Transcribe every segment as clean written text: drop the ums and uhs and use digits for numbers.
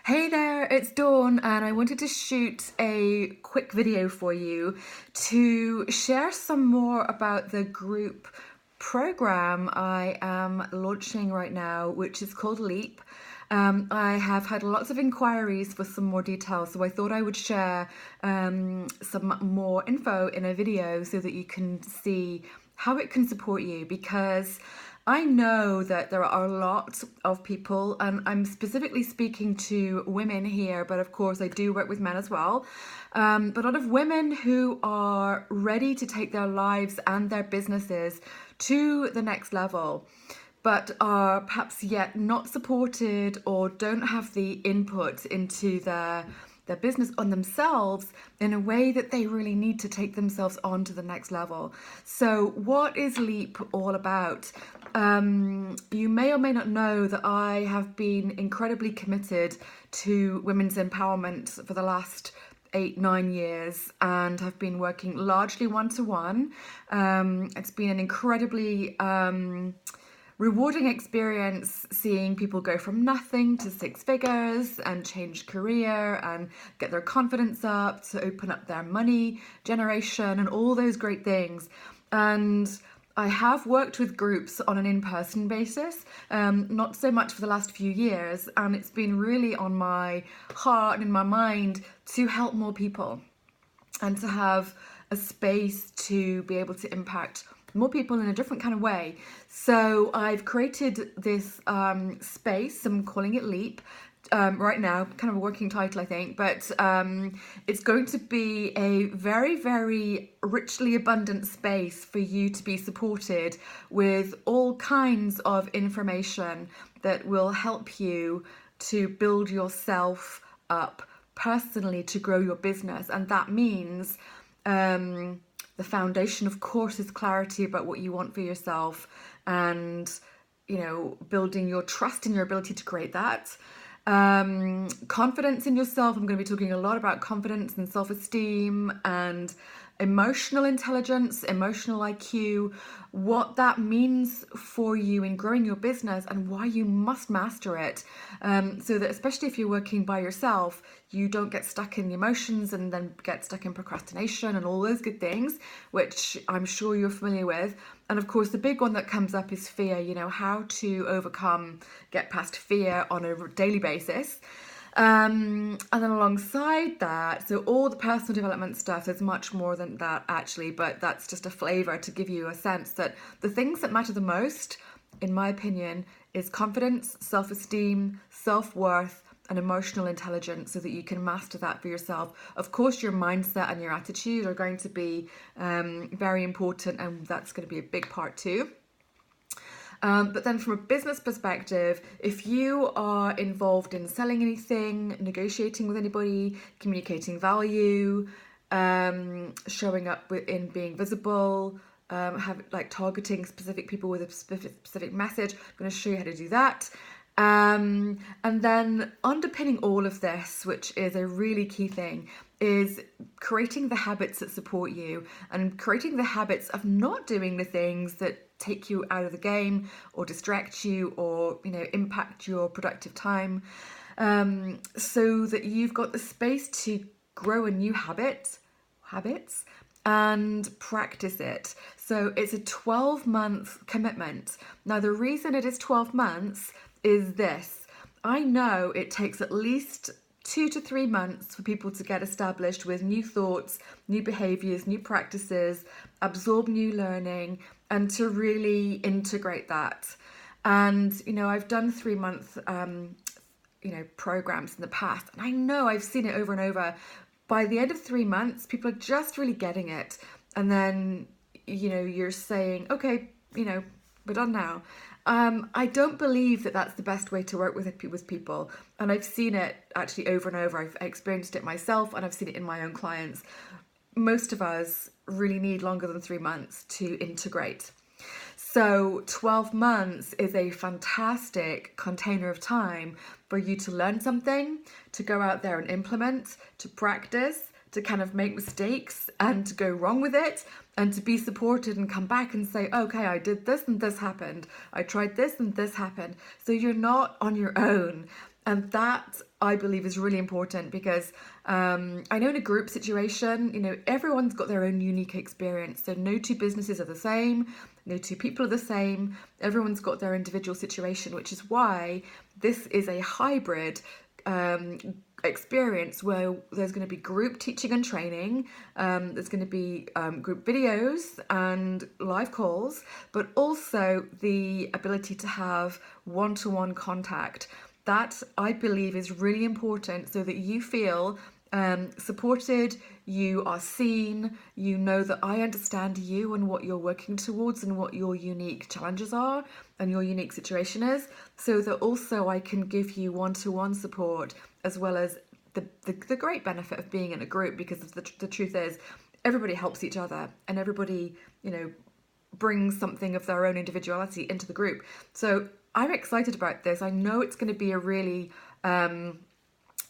Hey there, it's Dawn, and I wanted to shoot a quick video for you to share some more about the group program I am launching right now, which is called Leap. I have had lots of inquiries for some more details, so I thought I would share some more info in a video so that you can see how it can support you, because I know that there are a lot of people, and I'm specifically speaking to women here, but of course I do work with men as well. But a lot of women who are ready to take their lives and their businesses to the next level, but are perhaps yet not supported or don't have the input into their business on themselves in a way that they really need to take themselves on to the next level. So what is Leap all about? You may or may not know that I have been incredibly committed to women's empowerment for the last 8-9 years and have been working largely one-to-one. It's been an incredibly rewarding experience seeing people go from nothing to six figures and change career and get their confidence up, to open up their money generation and all those great things. And I have worked with groups on an in-person basis, not so much for the last few years, and it's been really on my heart and in my mind to help more people and to have a space to be able to impact more people in a different kind of way. So I've created this space, I'm calling it Leap right now, kind of a working title I think, but it's going to be a very, very richly abundant space for you to be supported with all kinds of information that will help you to build yourself up personally, to grow your business. And that means the foundation, of course, is clarity about what you want for yourself and, building your trust in your ability to create that. Confidence in yourself. I'm going to be talking a lot about confidence and self-esteem and emotional intelligence, emotional IQ, what that means for you in growing your business and why you must master it, so that especially if you're working by yourself, you don't get stuck in the emotions and then get stuck in procrastination and all those good things, which I'm sure you're familiar with. And of course, the big one that comes up is fear, how to get past fear on a daily basis. And then alongside that, so all the personal development stuff, there's much more than that actually, but that's just a flavor to give you a sense that the things that matter the most, in my opinion, is confidence, self-esteem, self-worth, and emotional intelligence, so that you can master that for yourself. Of course, your mindset and your attitude are going to be very important, and that's going to be a big part too. But then from a business perspective, if you are involved in selling anything, negotiating with anybody, communicating value, showing up in being visible, targeting specific people with a specific message, I'm going to show you how to do that. And then underpinning all of this, which is a really key thing, is creating the habits that support you and creating the habits of not doing the things that take you out of the game or distract you or impact your productive time, so that you've got the space to grow a new habits and practice it. So it's a 12-month commitment. Now the reason it is 12 months is this: I know it takes at least 2 to 3 months for people to get established with new thoughts, new behaviors, new practices, absorb new learning, and to really integrate that. And I've done 3-month programs in the past, and I know I've seen it over and over. By the end of 3 months, people are just really getting it, and then you're saying, okay, we're done now. I don't believe that that's the best way to work with people, and I've seen it actually over and over. I've experienced it myself, and I've seen it in my own clients. Most of us really need longer than 3 months to integrate. So 12 months is a fantastic container of time for you to learn something, to go out there and implement, to practice, to kind of make mistakes and to go wrong with it, and to be supported and come back and say, okay, I did this and this happened. I tried this and this happened. So you're not on your own. And that, I believe, is really important because I know in a group situation, everyone's got their own unique experience. So no two businesses are the same, no two people are the same. Everyone's got their individual situation, which is why this is a hybrid experience where there's going to be group teaching and training, there's going to be group videos and live calls, but also the ability to have one-to-one contact. That, I believe, is really important so that you feel supported, you are seen, you know that I understand you and what you're working towards and what your unique challenges are and your unique situation is, so that also I can give you one-to-one support, as well as the great benefit of being in a group, because the truth is everybody helps each other and everybody, brings something of their own individuality into the group. So I'm excited about this. I know it's going to be a really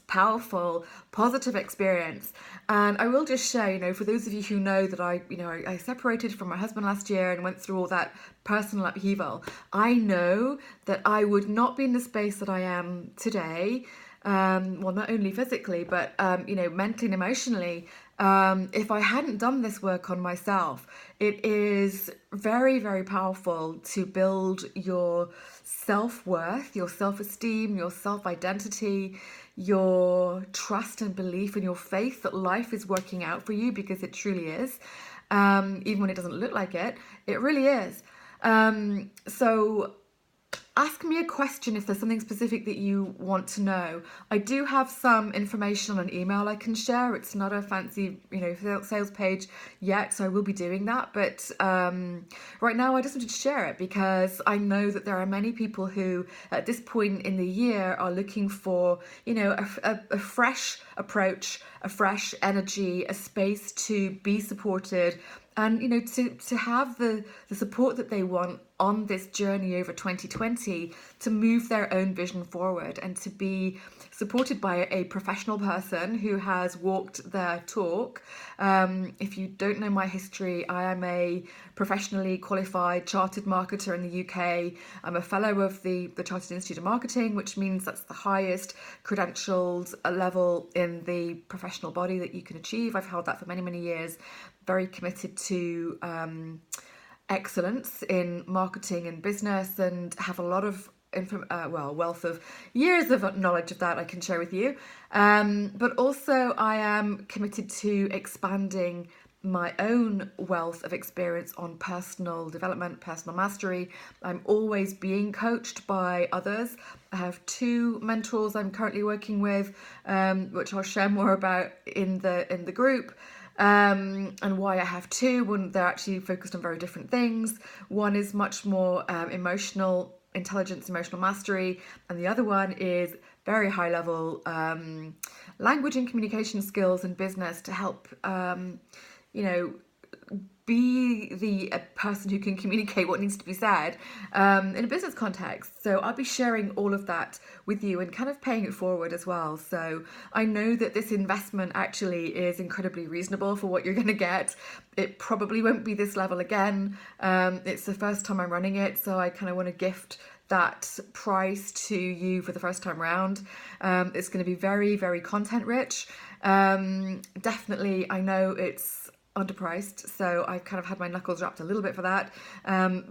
powerful, positive experience. And I will just share, for those of you who know that I separated from my husband last year and went through all that personal upheaval. I know that I would not be in the space that I am today, well, not only physically, but, mentally and emotionally, if I hadn't done this work on myself. It is very, very powerful to build your self-worth, your self-esteem, your self-identity, your trust and belief and your faith that life is working out for you, because it truly is. Even when it doesn't look like it, it really is. So ask me a question if there's something specific that you want to know. I do have some information on an email I can share. It's not a fancy, sales page yet, so I will be doing that. But right now, I just wanted to share it because I know that there are many people who, at this point in the year, are looking for, a fresh approach, a fresh energy, a space to be supported, and to have the support that they want on this journey over 2020 to move their own vision forward, and to be supported by a professional person who has walked their talk. If you don't know my history, I am a professionally qualified chartered marketer in the UK. I'm a fellow of the Chartered Institute of Marketing, which means that's the highest credentialed level in the professional body that you can achieve. I've held that for many, many years. Very committed to excellence in marketing and business, and have a lot of wealth of years of knowledge of that I can share with you. But also I am committed to expanding my own wealth of experience on personal development, personal mastery. I'm always being coached by others. I have 2 mentors I'm currently working with, which I'll share more about in the group. And why I have 2 when they're actually focused on very different things. One is much more emotional intelligence, emotional mastery, and the other one is very high level language and communication skills and business to help be the person who can communicate what needs to be said in a business context. So I'll be sharing all of that with you and kind of paying it forward as well. So I know that this investment actually is incredibly reasonable for what you're going to get. It probably won't be this level again. It's the first time I'm running it, so I kind of want to gift that price to you for the first time round. It's going to be very, very content rich. Definitely, I know it's underpriced, so I've kind of had my knuckles wrapped a little bit for that,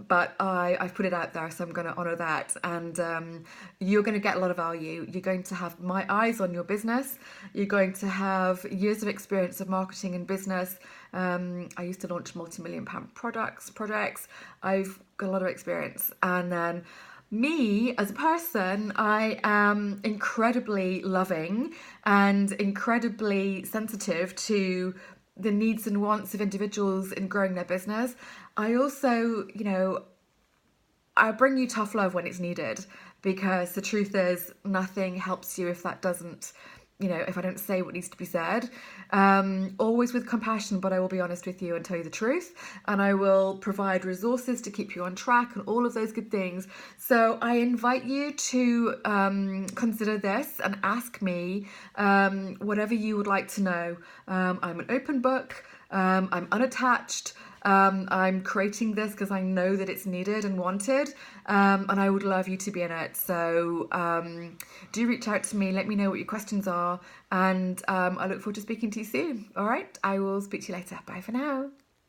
but I've put it out there, so I'm going to honour that. And you're going to get a lot of value. You're going to have my eyes on your business. You're going to have years of experience of marketing and business. I used to launch multi-million-pound projects. I've got a lot of experience. And then me as a person, I am incredibly loving and incredibly sensitive to the needs and wants of individuals in growing their business. I also, I bring you tough love when it's needed, because the truth is nothing helps you if that doesn't, if I don't say what needs to be said. Always with compassion, but I will be honest with you and tell you the truth, and I will provide resources to keep you on track and all of those good things. So I invite you to consider this and ask me whatever you would like to know. I'm an open book. I'm unattached. I'm creating this because I know that it's needed and wanted, and I would love you to be in it. So do reach out to me, let me know what your questions are, and I look forward to speaking to you soon. All right, I will speak to you later. Bye for now.